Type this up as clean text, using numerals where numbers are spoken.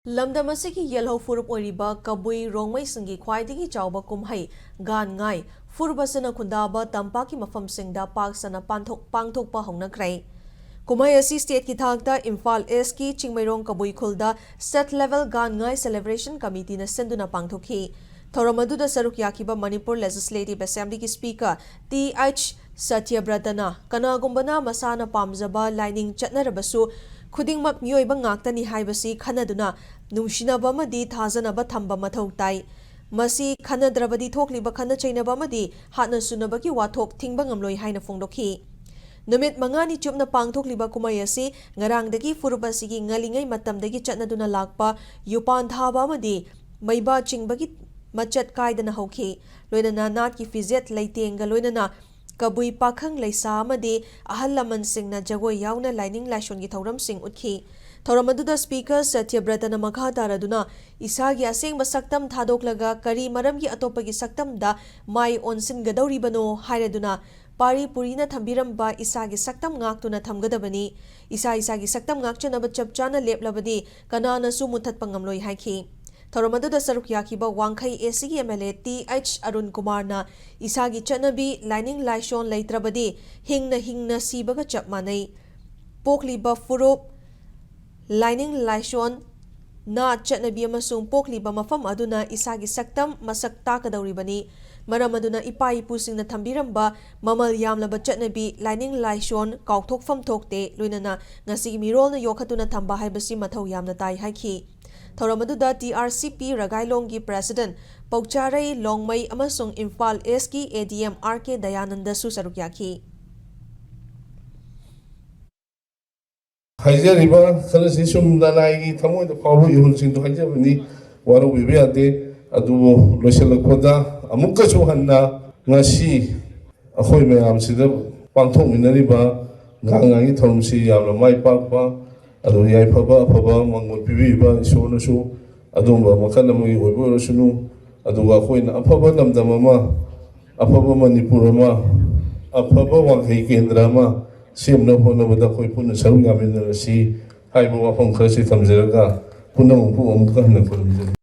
Lamdamasi yellow furup oriba kabui rongmai singi khwaidigi chawba kumhai Gaan-Ngai furubasana kundaba tampaki mafamsingda paksana pangthokpa hongnakrai kumhai asi state ki thakta Imphal East ki Chingmairong kabui khulda state level Gaan-Ngai celebration committee na senduna pangthokhi Thoramaduda saruk yakiba Manipur Legislative Assembly ki speaker T.H. Satyabratana kanagumbana masana pamjaba lining chatnarabasu khudingmak mioiba ngaktani haibasi khanaduna nungsinaba amadi thajanaba thamba mathau tai masi khanadrabadi thokliba khana chainaba amadi hatna sunabaki wathok thingba ngamloi haina fongdokhi numit mangani chupna pangthokliba kumai asi ngarangdagi furubasigi ngalingai matamdagi chatnaduna lakpa yupan thaba amadi maiba chingbagi machat kaidana hokhi loinana nat ki fizet leitenga loinana kabui pakhang leisa amadi ahal laman singna jagoi yauna lining lashon gi thoram sing utkhi Thoramaduda speaker Satyabratana makha taraduna isagi asengba saktam thadoklaga kari maramgi atopagi saktamda mai onsin gadoribano hairaduna pari purina thambiramba isagi saktam ngaktuna thamgadabani isagi saktam ngakchanaba chapchana leplabadi kanana su muthatpa ngamloi haikhi Thoramaduda saruk yakiba Wangkhai ACG MLA T.H. Arun Kumar na isagi chanabi lining laishon leitrabadi hingna sibaga chap manai pokliba furup lining laishon na chatnabi amasung pokliba mafam aduna isagi saktam masak takadauribani maram aduna ipa ipusingna thambiramba mamal yamlaba chatnabi lining laishon kauthokfam thokte loinana ngasi mirolna yokhatuna thamba haibasi mathau yamna tai haiki Thoramaduda TRCP Ragailonggi President Paucharai Longmai amasung Imphal East ki ADM RK Dayananda su saruk yakhi Haijariba sarasi sumdanai thamoi da pawu ihun sing to haijabani waru bibi ade adu loisalakpoda amukka chu hanna ngasi akhoi mayam sida pangthok minariba Gaan-Ngai thomsi yamla mai pakpa adu yai phaba mangol pibiba isona su adumba makana moi oibo sunu adu ga khoina aphaba namdam ama aphaba Manipur ama aphaba Wangkhai kendra ama semna phona bada khoi puna saru yamin si haibo wafam khasi thamjeraga puna mu pu amka hna